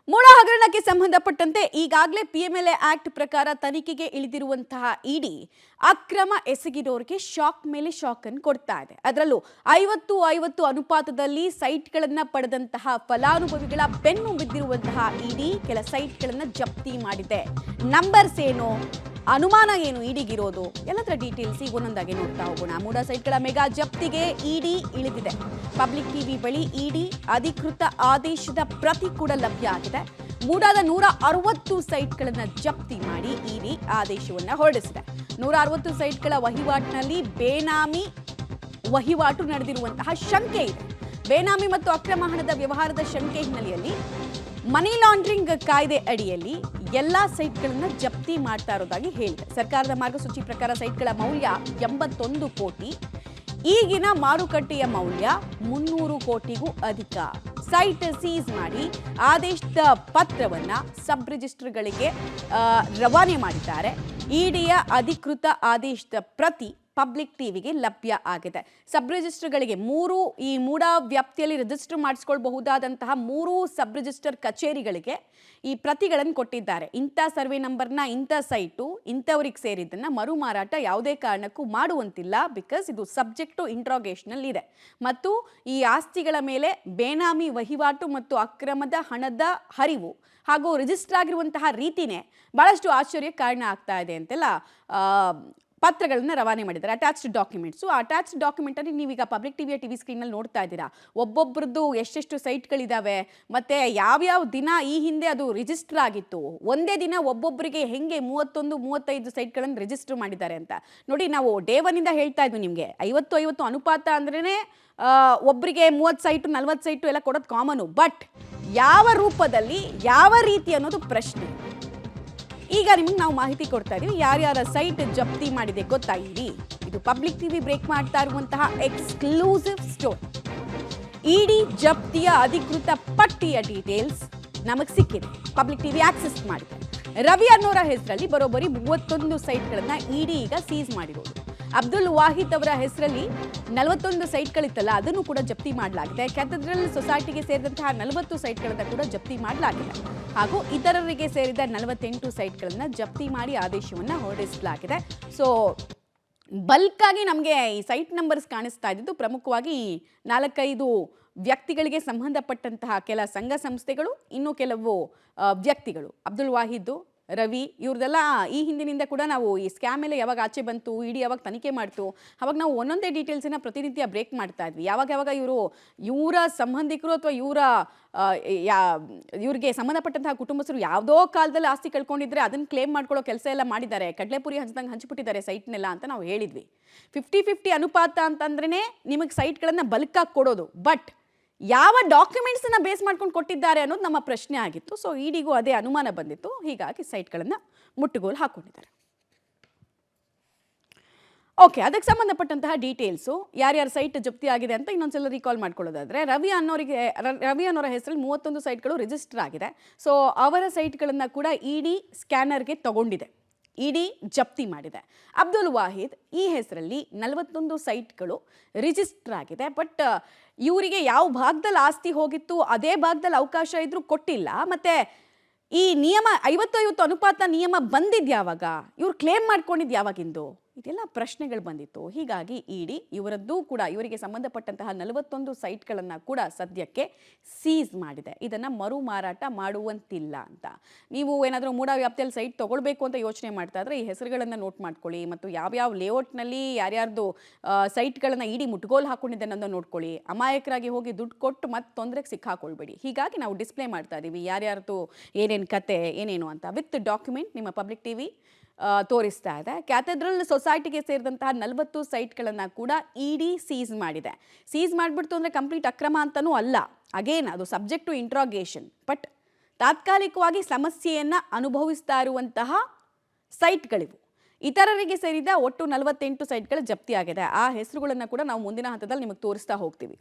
ಮೂಡ ಹಗರಣಕ್ಕೆ ಸಂಬಂಧಪಟ್ಟಂತೆ ಈಗಾಗಲೇ ಪಿಎಂಎಲ್ಎ ಆಕ್ಟ್ ಪ್ರಕಾರ ತನಿಖೆಗೆ ಇಳಿದಿರುವಂತಹ ಇಡಿ ಅಕ್ರಮ ಎಸಗಿದವರಿಗೆ ಶಾಕ್ ಮೇಲೆ ಶಾಕ್ ಅನ್ನು ಕೊಡ್ತಾ ಇದೆ. ಅದರಲ್ಲೂ 50-50 ಅನುಪಾತದಲ್ಲಿ ಸೈಟ್ಗಳನ್ನ ಪಡೆದಂತಹ ಫಲಾನುಭವಿಗಳ ಬೆನ್ನು ಬಿದ್ದಿರುವಂತಹ ಇಡಿ ಕೆಲ ಸೈಟ್ಗಳನ್ನ ಜಪ್ತಿ ಮಾಡಿದೆ. ನಂಬರ್ಸ್ ಏನು, ಅನುಮಾನ ಏನು ಇಡಿಗಿರೋದು, ಎಲ್ಲದರ ಡೀಟೇಲ್ಸ್ ಈಗ ಒಂದೊಂದಾಗಿ ನೋಡ್ತಾ ಹೋಗೋಣ. ಮೂಡ ಸೈಟ್ಗಳ ಮೆಗಾ ಜಪ್ತಿಗೆ ಇಡಿ ಇಳಿದಿದೆ. ಪಬ್ಲಿಕ್ ಟಿವಿ ಬಳಿ ಇಡಿ ಅಧಿಕೃತ ಆದೇಶದ ಪ್ರತಿ ಕೂಡ ಲಭ್ಯ ಆಗಿದೆ. ಮೂಡಾದ 160 ಸೈಟ್ಗಳನ್ನ ಜಪ್ತಿ ಮಾಡಿ ಇಡಿ ಆದೇಶವನ್ನ ಹೊರಡಿಸಿದೆ. 160 ಸೈಟ್ಗಳ ವಹಿವಾಟಿನಲ್ಲಿ ಬೇನಾಮಿ ವಹಿವಾಟು ನಡೆದಿರುವಂತಹ ಶಂಕೆ ಇದೆ. ಬೇನಾಮಿ ಮತ್ತು ಅಕ್ರಮ ಹಣದ ವ್ಯವಹಾರದ ಶಂಕೆ ಹಿನ್ನೆಲೆಯಲ್ಲಿ ಮನಿ ಲಾಂಡ್ರಿಂಗ್ ಕಾಯ್ದೆ ಅಡಿಯಲ್ಲಿ ಎಲ್ಲಾ ಸೈಟ್ಗಳನ್ನ ಜಪ್ತಿ ಮಾಡ್ತಾ ಇರೋದಾಗಿ ಹೇಳಿದೆ. ಸರ್ಕಾರದ ಮಾರ್ಗಸೂಚಿ ಪ್ರಕಾರ ಸೈಟ್ಗಳ ಮೌಲ್ಯ 81 ಕೋಟಿ, ಈಗಿನ ಮಾರುಕಟ್ಟೆಯ ಮೌಲ್ಯ 300 ಕೋಟಿಗೂ ಅಧಿಕ. ಸೈಟ್ ಸೀಸ್ ಮಾಡಿ ಆದೇಶದ ಪತ್ರವನ್ನ ಸಬ್ ರಿಜಿಸ್ಟರ್ಗಳಿಗೆ ರವಾನೆ ಮಾಡಿದ್ದಾರೆ. ಇಡಿಯ ಅಧಿಕೃತ ಆದೇಶದ ಪ್ರತಿ ಪಬ್ಲಿಕ್ ಟಿವಿಗೆ ಲಭ್ಯ ಆಗಿದೆ. ಸಬ್ ರಿಜಿಸ್ಟರ್ಗಳಿಗೆ ಈ ಮೂಡ ವ್ಯಾಪ್ತಿಯಲ್ಲಿ ರಿಜಿಸ್ಟರ್ ಮಾಡಿಸ್ಕೊಳ್ಬಹುದಾದಂತಹ 3 ಸಬ್ ರಿಜಿಸ್ಟರ್ ಕಚೇರಿಗಳಿಗೆ ಈ ಪ್ರತಿಗಳನ್ನು ಕೊಟ್ಟಿದ್ದಾರೆ. ಇಂಥ ಸರ್ವೆ ನಂಬರ್ನ ಇಂಥ ಸೈಟು ಇಂಥವ್ರಿಗೆ ಸೇರಿದ್ದನ್ನು ಮರು ಮಾರಾಟ ಯಾವುದೇ ಕಾರಣಕ್ಕೂ ಮಾಡುವಂತಿಲ್ಲ, ಬಿಕಾಸ್ ಇದು ಸಬ್ಜೆಕ್ಟ್ ಟು ಇಂಟ್ರಾಗೇಷನ್ ಇದೆ. ಮತ್ತು ಈ ಆಸ್ತಿಗಳ ಮೇಲೆ ಬೇನಾಮಿ ವಹಿವಾಟು ಮತ್ತು ಅಕ್ರಮದ ಹಣದ ಹರಿವು ಹಾಗೂ ರಿಜಿಸ್ಟರ್ ಆಗಿರುವಂತಹ ರೀತಿನೇ ಬಹಳಷ್ಟು ಆಶ್ಚರ್ಯಕ್ಕೆ ಕಾರಣ ಆಗ್ತಾ ಇದೆ ಅಂತೆಲ್ಲ ಪತ್ರಗಳನ್ನ ರವಾನೆ ಮಾಡಿದ್ದಾರೆ. Attached documents. ಆ ಅಟ್ಯಾಚ್ಡ್ ಡಾಕ್ಯುಮೆಂಟಲ್ಲಿ ನೀವೀಗ ಪಬ್ಲಿಕ್ ಟಿವಿಯ ಟಿವಿ ಸ್ಕ್ರೀನಲ್ಲಿ ನೋಡ್ತಾ ಇದ್ದೀರಾ. ಒಬ್ಬೊಬ್ರದ್ದು ಎಷ್ಟೆಷ್ಟು ಸೈಟ್ಗಳಿದ್ದಾವೆ, ಮತ್ತು ಯಾವ್ಯಾವ ದಿನ ಈ ಹಿಂದೆ ಅದು ರಿಜಿಸ್ಟರ್ ಆಗಿತ್ತು, ಒಂದೇ ದಿನ ಒಬ್ಬೊಬ್ಬರಿಗೆ ಹೆಂಗೆ 31-35 ಸೈಟ್ಗಳನ್ನು ರಿಜಿಸ್ಟರ್ ಮಾಡಿದ್ದಾರೆ ಅಂತ ನೋಡಿ. ನಾವು ಡೇ ಒನ್ನಿಂದ ಹೇಳ್ತಾ ಇದ್ವಿ ನಿಮಗೆ, 50-50 ಅನುಪಾತ ಅಂದ್ರೇ ಒಬ್ಬರಿಗೆ 30 ಸೈಟು 40 ಸೈಟು ಎಲ್ಲ ಕೊಡೋದು ಕಾಮನು. ಬಟ್ ಯಾವ ರೂಪದಲ್ಲಿ ಯಾವ ರೀತಿ ಅನ್ನೋದು ಪ್ರಶ್ನೆ. ಈಗ ನಿಮಗೆ ನಾವು ಮಾಹಿತಿ ಕೊಡ್ತಾ ಇದೀವಿ ಯಾರ್ಯಾರ ಸೈಟ್ ಜಪ್ತಿ ಮಾಡಿದೆ ಗೊತ್ತಾ ಇಡಿ. ಇದು ಪಬ್ಲಿಕ್ ಟಿವಿ ಬ್ರೇಕ್ ಮಾಡ್ತಾ ಇರುವಂತಹ ಎಕ್ಸ್ಕ್ಲೂಸಿವ್ ಸ್ಟೋರಿ. ಇಡಿ ಜಪ್ತಿಯ ಅಧಿಕೃತ ಪಟ್ಟಿಯ ಡೀಟೇಲ್ಸ್ ನಮಗೆ ಸಿಕ್ಕಿದೆ. ಪಬ್ಲಿಕ್ ಟಿವಿ ಆಕ್ಸೆಸ್ ಮಾಡಿದೆ. ರವಿ ಅನ್ನೋರ ಹೆಸರಲ್ಲಿ ಬರೋಬ್ಬರಿ 31 ಸೈಟ್ಗಳನ್ನ ಇಡಿ ಈಗ ಸೀಸ್ ಮಾಡಿರೋದು. ಅಬ್ದುಲ್ ವಾಹಿದ್ ಅವರ ಹೆಸರಲ್ಲಿ 41 ಸೈಟ್ಗಳಿತ್ತಲ್ಲ, ಅದನ್ನು ಕೂಡ ಜಪ್ತಿ ಮಾಡಲಾಗಿದೆ. ಕ್ಯಾಥೆಡ್ರಲ್ ಸೊಸೈಟಿಗೆ ಸೇರಿದಂತಹ 40 ಸೈಟ್ಗಳನ್ನ ಕೂಡ ಜಪ್ತಿ ಮಾಡಲಾಗಿದೆ. ಹಾಗೂ ಇತರರಿಗೆ ಸೇರಿದ 48 ಸೈಟ್ಗಳನ್ನ ಜಪ್ತಿ ಮಾಡಿ ಆದೇಶವನ್ನು ಹೊರಡಿಸಲಾಗಿದೆ. ಸೊ ಬಲ್ಕ್ ಆಗಿ ನಮಗೆ ಈ ಸೈಟ್ ನಂಬರ್ಸ್ ಕಾಣಿಸ್ತಾ ಇದ್ದಿದ್ದು ಪ್ರಮುಖವಾಗಿ 4-5 ವ್ಯಕ್ತಿಗಳಿಗೆ ಸಂಬಂಧಪಟ್ಟಂತಹ ಕೆಲ ಸಂಘ ಸಂಸ್ಥೆಗಳು, ಇನ್ನು ಕೆಲವು ವ್ಯಕ್ತಿಗಳು, ಅಬ್ದುಲ್ ವಾಹಿದ್, ರವಿ, ಇವ್ರದೆಲ್ಲ ಈ ಹಿಂದಿನಿಂದ ಕೂಡ ನಾವು ಈ ಸ್ಕ್ಯಾಮ್ ಎಲ್ಲ ಯಾವಾಗ ಆಚೆ ಬಂತು, ಇಡಿ ಯಾವಾಗ ತನಿಖೆ ಮಾಡ್ತು, ಅವಾಗ ನಾವು ಒಂದೊಂದೇ ಡೀಟೇಲ್ಸನ್ನ ಪ್ರತಿನಿತ್ಯ ಬ್ರೇಕ್ ಮಾಡ್ತಾ ಇದ್ವಿ. ಯಾವಾಗ ಇವರ ಸಂಬಂಧಿಕರು ಅಥವಾ ಇವ್ರಿಗೆ ಸಂಬಂಧಪಟ್ಟಂತಹ ಕುಟುಂಬಸ್ಥರು ಯಾವುದೋ ಕಾಲದಲ್ಲಿ ಆಸ್ತಿ ಕಳ್ಕೊಂಡಿದ್ರೆ ಅದನ್ನು ಕ್ಲೇಮ್ ಮಾಡ್ಕೊಳ್ಳೋ ಕೆಲಸ ಎಲ್ಲ ಮಾಡಿದ್ದಾರೆ, ಕಡಲೆಪುರಿ ಹಂಚ್ದಂಗೆ ಹಂಚಿಬಿಟ್ಟಿದ್ದಾರೆ ಸೈಟ್ನೆಲ್ಲ ಅಂತ ನಾವು ಹೇಳಿದ್ವಿ. 50-50 ಅನುಪಾತ ಅಂತಂದ್ರೇ ನಿಮಗೆ ಸೈಟ್ಗಳನ್ನು ಬಲ್ಕಾಗಿ ಕೊಡೋದು. ಬಟ್ ಯಾವ ಡಾಕ್ಯುಮೆಂಟ್ಸನ್ನು ಬೇಸ್ ಮಾಡ್ಕೊಂಡು ಕೊಟ್ಟಿದ್ದಾರೆ ಅನ್ನೋದು ನಮ್ಮ ಪ್ರಶ್ನೆ ಆಗಿತ್ತು. ಸೊ ಇಡಿಗೂ ಅದೇ ಅನುಮಾನ ಬಂದಿತ್ತು. ಹೀಗಾಗಿ ಸೈಟ್ಗಳನ್ನು ಮುಟ್ಟುಗೋಲು ಹಾಕೊಂಡಿದ್ದಾರೆ. ಓಕೆ, ಅದಕ್ಕೆ ಸಂಬಂಧಪಟ್ಟಂತಹ ಡೀಟೇಲ್ಸು ಯಾರ್ಯಾರ ಸೈಟ್ ಜಪ್ತಿ ಆಗಿದೆ ಅಂತ ಇನ್ನೊಂದ್ಸಲ ರೀಕಾಲ್ ಮಾಡ್ಕೊಳ್ಳೋದಾದ್ರೆ, ರವಿ ಅನ್ನೋರ ಹೆಸರಲ್ಲಿ 31 ಸೈಟ್ಗಳು ರಿಜಿಸ್ಟರ್ ಆಗಿದೆ. ಸೊ ಅವರ ಸೈಟ್ಗಳನ್ನು ಕೂಡ ಇಡಿ ಸ್ಕ್ಯಾನರ್ಗೆ ತಗೊಂಡಿದೆ, ಇಡಿ ಜಪ್ತಿ ಮಾಡಿದೆ. ಅಬ್ದುಲ್ ವಾಹಿದ್ ಈ ಹೆಸರಲ್ಲಿ 41 ಸೈಟ್ಗಳು ರಿಜಿಸ್ಟರ್ ಆಗಿದೆ. ಬಟ್ ಇವರಿಗೆ ಯಾವ ಭಾಗದಲ್ಲಿ ಆಸ್ತಿ ಹೋಗಿತ್ತು ಅದೇ ಭಾಗದಲ್ಲಿ ಅವಕಾಶ ಇದ್ರೂ ಕೊಟ್ಟಿಲ್ಲ. ಮತ್ತು ಈ ನಿಯಮ 50-50 ಅನುಪಾತ ನಿಯಮ ಬಂದಿದ್ದು ಯಾವಾಗ, ಇವ್ರು ಕ್ಲೇಮ್ ಮಾಡ್ಕೊಂಡಿದ್ದು ಯಾವಾಗಿಂದು, ಇದೆಲ್ಲ ಪ್ರಶ್ನೆಗಳು ಬಂದಿತ್ತು. ಹೀಗಾಗಿ ಇಡಿ ಇವರಿಗೆ ಸಂಬಂಧಪಟ್ಟಂತಹ 41 ಸೈಟ್ಗಳನ್ನು ಕೂಡ ಸದ್ಯಕ್ಕೆ ಸೀಸ್ ಮಾಡಿದೆ. ಇದನ್ನು ಮರು ಮಾರಾಟ ಮಾಡುವಂತಿಲ್ಲ ಅಂತ. ನೀವು ಏನಾದರೂ ಮೂಡ ವ್ಯಾಪ್ತಿಯಲ್ಲಿ ಸೈಟ್ ತೊಗೊಳ್ಬೇಕು ಅಂತ ಯೋಚನೆ ಮಾಡ್ತಾ ಇದ್ರೆ ಈ ಹೆಸರುಗಳನ್ನು ನೋಟ್ ಮಾಡ್ಕೊಳ್ಳಿ, ಮತ್ತು ಯಾವ್ಯಾವ ಲೇಔಟ್ನಲ್ಲಿ ಯಾರ್ಯಾರ್ದು ಸೈಟ್ಗಳನ್ನು ಇಡಿ ಮುಟ್ಗೋಲು ಹಾಕೊಂಡಿದೆ ಅನ್ನೋದನ್ನು ನೋಡ್ಕೊಳ್ಳಿ. ಅಮಾಯಕರಾಗಿ ಹೋಗಿ ದುಡ್ಡು ಕೊಟ್ಟು ಮತ್ತೆ ತೊಂದರೆಗೆ ಸಿಕ್ಕಾಕೊಳ್ಬೇಡಿ. ಹೀಗಾಗಿ ನಾವು ಡಿಸ್ಪ್ಲೇ ಮಾಡ್ತಾ ಇದ್ದೀವಿ ಯಾರ್ಯಾರ್ದು ಏನೇನು ಕತೆ ಏನೇನು ಅಂತ ವಿತ್ ಡಾಕ್ಯುಮೆಂಟ್ ನಿಮ್ಮ ಪಬ್ಲಿಕ್ ಟಿವಿ ತೋರಿಸ್ತಾ ಇದೆ. ಕ್ಯಾಥೆಡ್ರಲ್ ಸೊಸೈಟಿಗೆ ಸೇರಿದಂತಹ 40 ಸೈಟ್ಗಳನ್ನು ಕೂಡ ಇಡಿ ಸೀಸ್ ಮಾಡಿದೆ. ಸೀಸ್ ಮಾಡಿಬಿಡ್ತು ಅಂದರೆ ಕಂಪ್ಲೀಟ್ ಅಕ್ರಮ ಅಂತಲೂ ಅಲ್ಲ. ಅಗೇನ್ ಅದು ಸಬ್ಜೆಕ್ಟ್ ಟು ಇಂಟ್ರಾಗೇಷನ್. ಬಟ್ ತಾತ್ಕಾಲಿಕವಾಗಿ ಸಮಸ್ಯೆಯನ್ನು ಅನುಭವಿಸ್ತಾ ಇರುವಂತಹ ಸೈಟ್ಗಳಿವು. ಇತರರಿಗೆ ಸೇರಿದ ಒಟ್ಟು 48 ಸೈಟ್ಗಳು ಜಪ್ತಿಯಾಗಿದೆ. ಆ ಹೆಸರುಗಳನ್ನು ಕೂಡ ನಾವು ಮುಂದಿನ ಹಂತದಲ್ಲಿ ನಿಮಗೆ ತೋರಿಸ್ತಾ ಹೋಗ್ತೀವಿ.